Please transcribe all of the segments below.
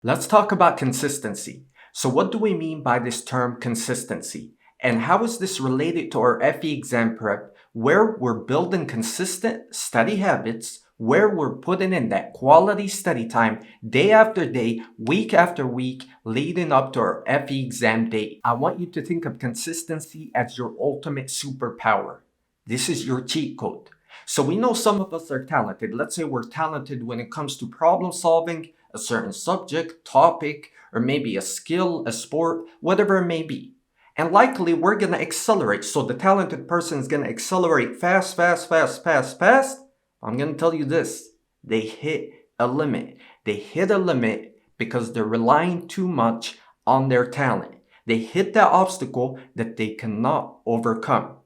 Let's talk about consistency. So what do we mean by this term consistency? And how is this related to our FE exam prep, where we're building consistent study habits, where we're putting in that quality study time day after day, week after week, leading up to our FE exam date? I want you to think of consistency as your ultimate superpower. This is your cheat code. So we know some of us are talented. Let's say we're talented when it comes to problem solving, a certain subject, topic, or maybe a skill, a sport, whatever it may be. And likely we're going to accelerate. So the talented person is going to accelerate fast, fast, fast, fast, fast. I'm going to tell you this. They hit a limit. They hit a limit because they're relying too much on their talent. They hit that obstacle that they cannot overcome.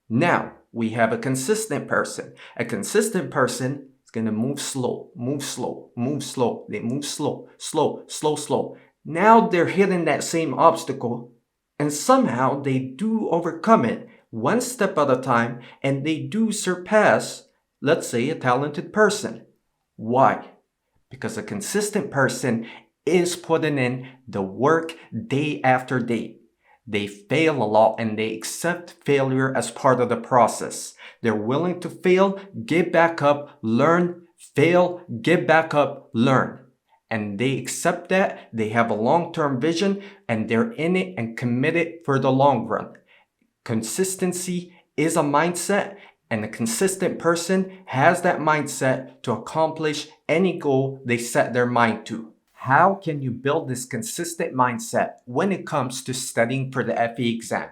Now, we have a consistent person. A consistent person is going to move slow, move slow, move slow. They move slow, slow, slow, slow. Now they're hitting that same obstacle and somehow they do overcome it one step at a time and they do surpass, let's say, a talented person. Why? Because a consistent person is putting in the work day after day. They fail a lot and they accept failure as part of the process. They're willing to fail, get back up, learn, fail, get back up, learn. And they accept that, they have a long-term vision, and they're in it and committed for the long run. Consistency is a mindset, and a consistent person has that mindset to accomplish any goal they set their mind to. How can you build this consistent mindset when it comes to studying for the FE exam?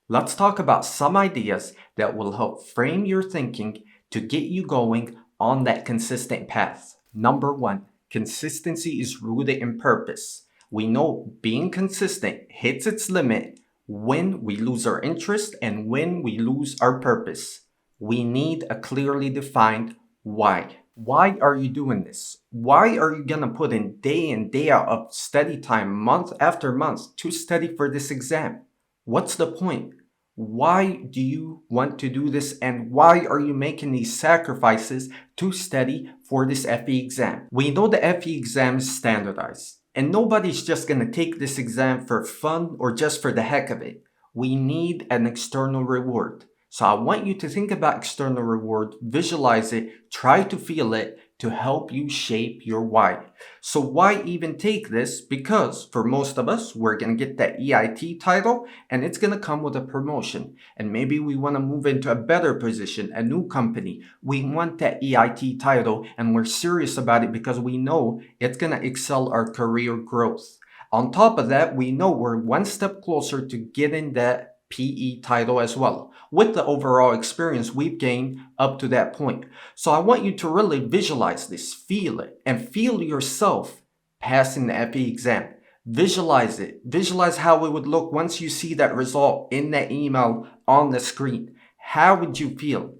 Let's talk about some ideas that will help frame your thinking to get you going on that consistent path. Number one, consistency is rooted in purpose. We know being consistent hits its limit when we lose our interest and when we lose our purpose. We need a clearly defined why. Why are you doing this? Why are you gonna put in day out of study time, month after month, to study for this exam? What's the point? Why do you want to do this, and why are you making these sacrifices to study for this FE exam? We know the FE exam is standardized, and nobody's just gonna take this exam for fun or just for the heck of it. We need an external reward. So I want you to think about external reward, visualize it, try to feel it to help you shape your why. So why even take this? Because for most of us, we're going to get that EIT title and it's going to come with a promotion. And maybe we want to move into a better position, a new company. We want that EIT title and we're serious about it because we know it's going to excel our career growth. On top of that, we know we're one step closer to getting that PE title as well, with the overall experience we've gained up to that point. So I want you to really visualize this, feel it, and feel yourself passing the FE exam. Visualize it. Visualize how it would look once you see that result in that email on the screen. How would you feel?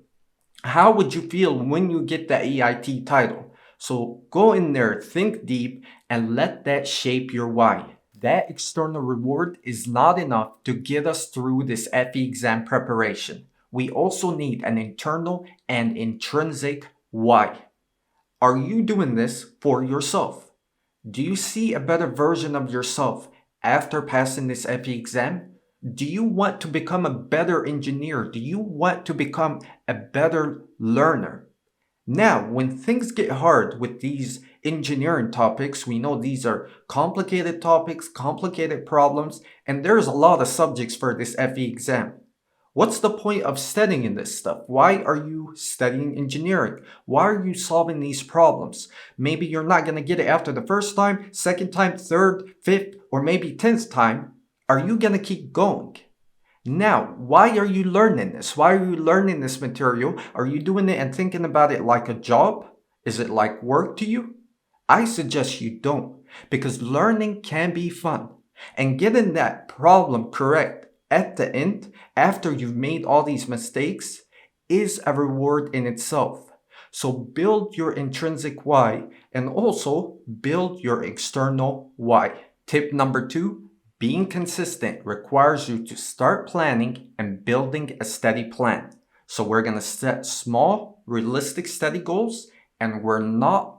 How would you feel when you get that EIT title? So go in there, think deep, and let that shape your why. That external reward is not enough to get us through this FE exam preparation. We also need an internal and intrinsic why. Are you doing this for yourself? Do you see a better version of yourself after passing this FE exam? Do you want to become a better engineer? Do you want to become a better learner? Now, when things get hard with these engineering topics, we know these are complicated topics, complicated problems, and there's a lot of subjects for this FE exam. What's the point of studying this stuff? Why are you studying engineering? Why are you solving these problems? Maybe you're not going to get it after the first time, second time, third, fifth, or maybe 10th time. Are you going to keep going? Now, why are you learning this? Why are you learning this material? Are you doing it and thinking about it like a job? Is it like work to you? I suggest you don't, because learning can be fun. And getting that problem correct at the end, after you've made all these mistakes, is a reward in itself. So build your intrinsic why and also build your external why. Tip number 2. Being consistent requires you to start planning and building a steady plan. So we're going to set small, realistic study goals, and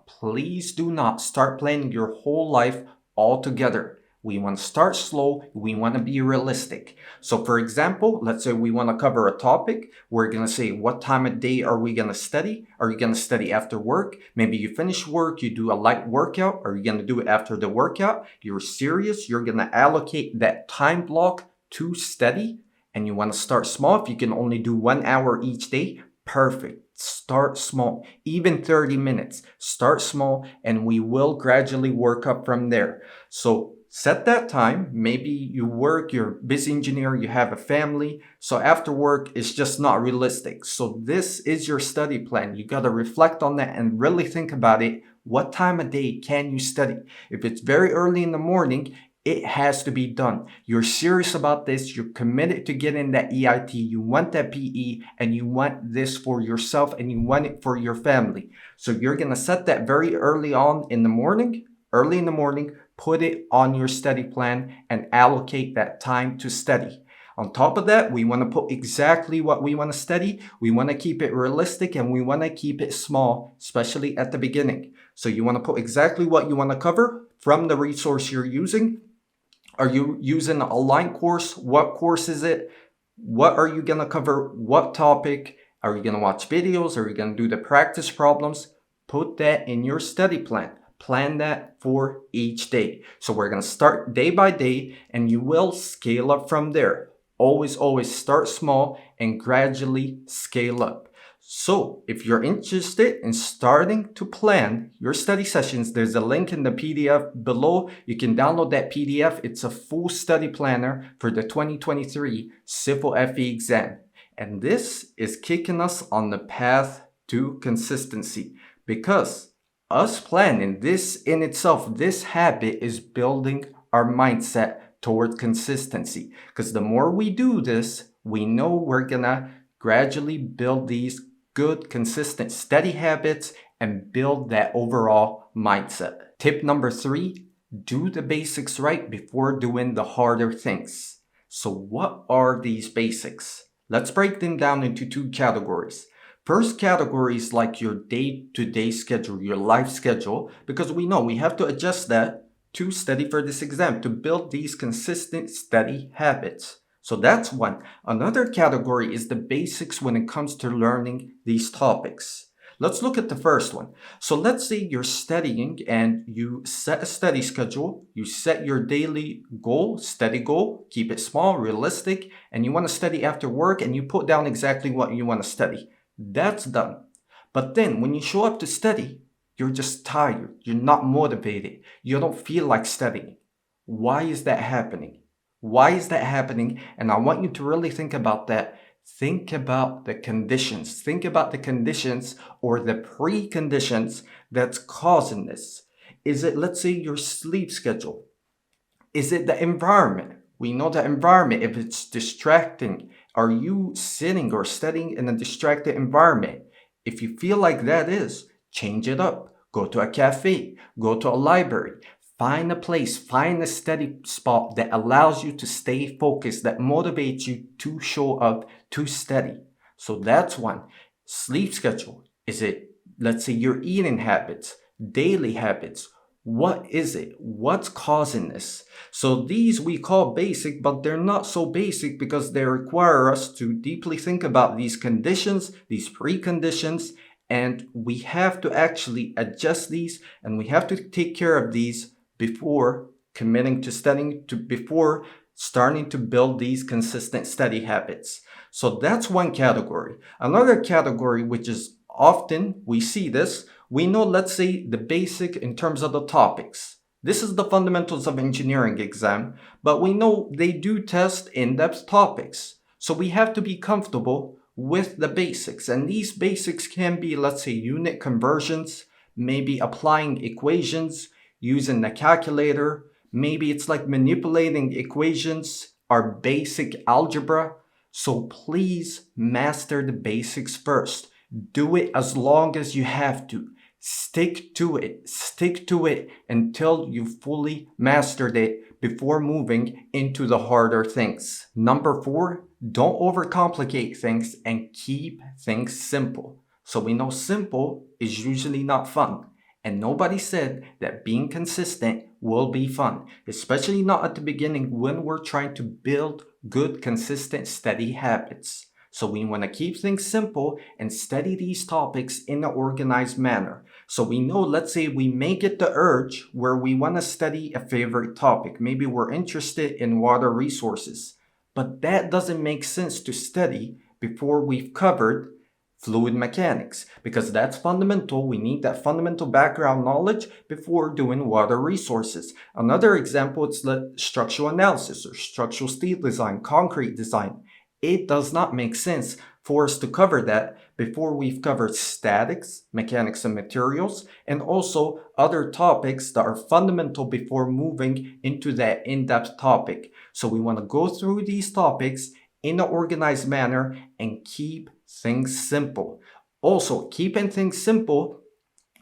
please do not start planning your whole life all together. We want to start slow. We want to be realistic. So for example, let's say we want to cover a topic. We're going to say, what time of day are we going to study? Are you going to study after work? Maybe you finish work, you do a light workout. Are you going to do it after the workout? You're serious. You're going to allocate that time block to study, and you want to start small. If you can only do 1 hour each day, perfect. Start small, even 30 minutes. Start small, and we will gradually work up from there. So set that time. Maybe you work, you're a busy engineer, you have a family. So after work, it's just not realistic. So this is your study plan. You got to reflect on that and really think about it. What time of day can you study? If it's very early in the morning, it has to be done. You're serious about this. You're committed to getting that EIT. You want that PE, and you want this for yourself, and you want it for your family. So you're going to set that very early on in the morning, put it on your study plan and allocate that time to study. On top of that, we want to put exactly what we want to study. We want to keep it realistic, and we want to keep it small, especially at the beginning. So you want to put exactly what you want to cover from the resource you're using. Are you using an online course? What course is it? What are you going to cover? What topic? Are you going to watch videos? Are you going to do the practice problems? Put that in your study plan. Plan that for each day. So we're going to start day by day, and you will scale up from there. Always start small and gradually scale up. So if you're interested in starting to plan your study sessions, there's a link in the PDF below. You can download that PDF. It's a full study planner for the 2023 Civil FE exam. And this is kicking us on the path to consistency, because us planning this in itself, this habit is building our mindset toward consistency. Because the more we do this, we know we're gonna gradually build these good, consistent, steady habits and build that overall mindset. Tip number 3, do the basics right before doing the harder things. So what are these basics? Let's break them down into 2 categories. First category is like your day-to-day schedule, your life schedule, because we know we have to adjust that to study for this exam, to build these consistent, steady habits. So that's one. Another category is the basics when it comes to learning these topics. Let's look at the first one. So let's say you're studying and you set a study schedule, you set your daily goal, study goal, keep it small, realistic, and you want to study after work, and you put down exactly what you want to study. That's done. But then when you show up to study, you're just tired. You're not motivated. You don't feel like studying. Why is that happening? Why is that happening? And I want you to really think about that. Think about the conditions. Think about the conditions or the preconditions that's causing this. Is it, let's say, your sleep schedule? Is it the environment? We know the environment, if it's distracting. Are you sitting or studying in a distracted environment? If you feel like that is, change it up. Go to a cafe, go to a library, find a place, find a study spot that allows you to stay focused, that motivates you to show up to study. So that's one. Sleep schedule. Is it, let's say, your eating habits, daily habits? What is it? What's causing this? So these we call basic, but they're not so basic because they require us to deeply think about these conditions, these preconditions, and we have to actually adjust these, and we have to take care of these before committing to studying, before starting to build these consistent study habits. So that's one category. Another category, which is often we see this, we know, let's say, the basic in terms of the topics. This is the fundamentals of engineering exam, but we know they do test in-depth topics. So we have to be comfortable with the basics. And these basics can be, let's say, unit conversions, maybe applying equations, using the calculator. Maybe it's like manipulating equations, our basic algebra. So please master the basics first. Do it as long as you have to. Stick to it. Stick to it until you fully mastered it before moving into the harder things. Number 4, don't overcomplicate things and keep things simple. So we know simple is usually not fun. And nobody said that being consistent will be fun, especially not at the beginning when we're trying to build good, consistent, steady habits. So we want to keep things simple and study these topics in an organized manner. So we know, let's say we may get the urge where we want to study a favorite topic. Maybe we're interested in water resources, but that doesn't make sense to study before we've covered fluid mechanics, because that's fundamental. We need that fundamental background knowledge before doing water resources. Another example is structural analysis or structural steel design, concrete design. It does not make sense for us to cover that before we've covered statics, mechanics and materials, and also other topics that are fundamental before moving into that in-depth topic. So we want to go through these topics in an organized manner and keep things simple. Also, keeping things simple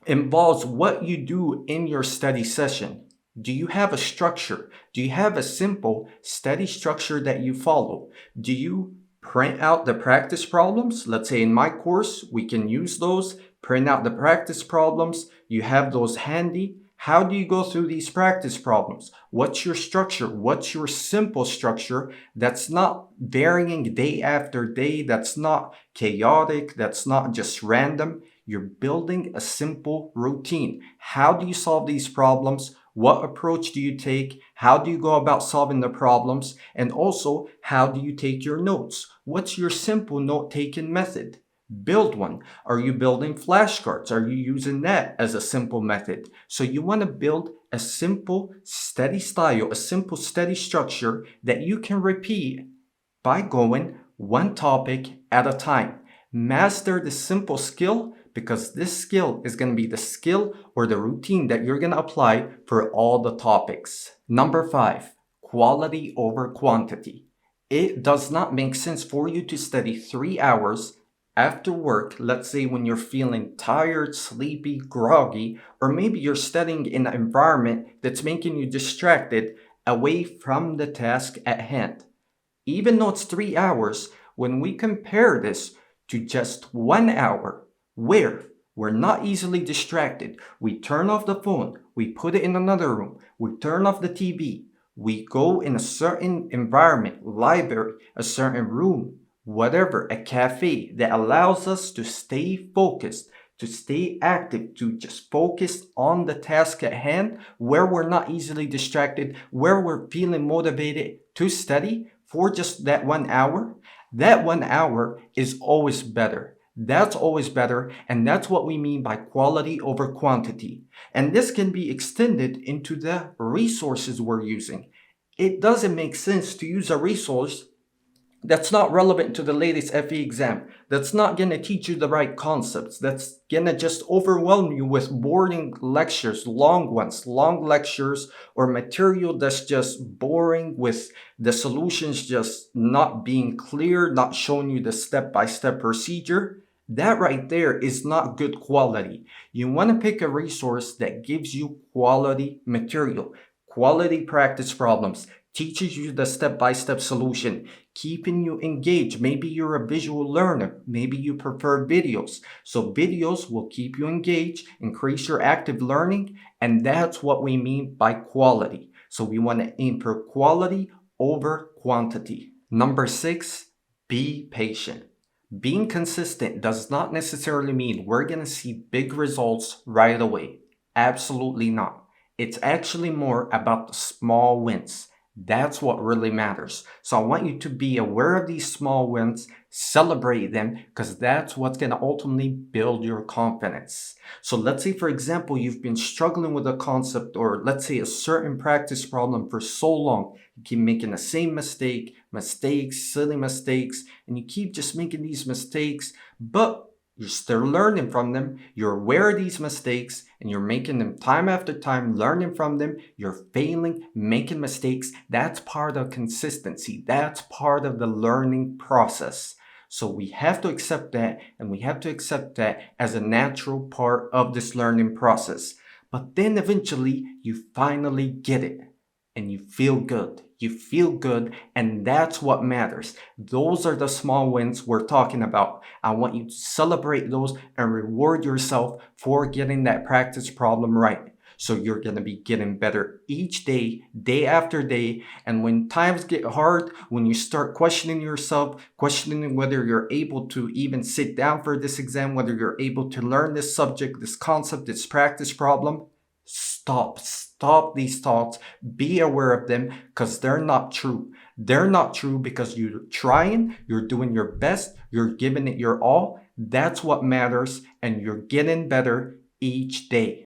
involves what you do in your study session. Do you have a structure? Do you have a simple, steady structure that you follow? Do you print out the practice problems? Let's say in my course, we can use those, print out the practice problems. You have those handy. How do you go through these practice problems? What's your structure? What's your simple structure that's not varying day after day, that's not chaotic, that's not just random? You're building a simple routine. How do you solve these problems? What approach do you take? How do you go about solving the problems? And also, how do you take your notes? What's your simple note-taking method? Build one. Are you building flashcards? Are you using that as a simple method? So you want to build a simple, steady style, a simple, steady structure that you can repeat by going one topic at a time. Master the simple skill, because this skill is going to be the skill or the routine that you're going to apply for all the topics. Number 5, quality over quantity. It does not make sense for you to study 3 hours after work, let's say when you're feeling tired, sleepy, groggy, or maybe you're studying in an environment that's making you distracted away from the task at hand. Even though it's 3 hours, when we compare this to just 1 hour, where we're not easily distracted, we turn off the phone, we put it in another room, we turn off the TV, we go in a certain environment, library, a certain room, whatever, a cafe that allows us to stay focused, to stay active, to just focus on the task at hand, where we're not easily distracted, where we're feeling motivated to study for just that 1 hour. That 1 hour is always better. That's always better, and that's what we mean by quality over quantity. And this can be extended into the resources we're using. It doesn't make sense to use a resource that's not relevant to the latest FE exam, that's not going to teach you the right concepts, that's going to just overwhelm you with boring lectures, long ones, long lectures, or material that's just boring with the solutions just not being clear, not showing you the step-by-step procedure. That right there is not good quality. You want to pick a resource that gives you quality material, quality practice problems, teaches you the step-by-step solution, keeping you engaged. Maybe you're a visual learner. Maybe you prefer videos. So videos will keep you engaged, increase your active learning, and that's what we mean by quality. So we want to aim for quality over quantity. Number 6, be patient. Being consistent does not necessarily mean we're going to see big results right away. Absolutely not. It's actually more about the small wins. That's what really matters. So I want you to be aware of these small wins, celebrate them, because that's what's going to ultimately build your confidence. So let's say, for example, you've been struggling with a concept, or let's say a certain practice problem for so long. You keep making the same mistakes, silly mistakes, and you keep just making these mistakes, but you're still learning from them. You're aware of these mistakes and you're making them time after time, learning from them. You're failing, making mistakes. That's part of consistency. That's part of the learning process. So we have to accept that, and we have to accept that as a natural part of this learning process. But then eventually you finally get it and you feel good. You feel good, and that's what matters. Those are the small wins we're talking about. I want you to celebrate those and reward yourself for getting that practice problem right. So you're going to be getting better each day, day after day. And when times get hard, when you start questioning yourself, questioning whether you're able to even sit down for this exam, whether you're able to learn this subject, this concept, this practice problem, stop these thoughts. Be aware of them, because they're not true. They're not true because you're trying, you're doing your best, you're giving it your all. That's what matters, and you're getting better each day.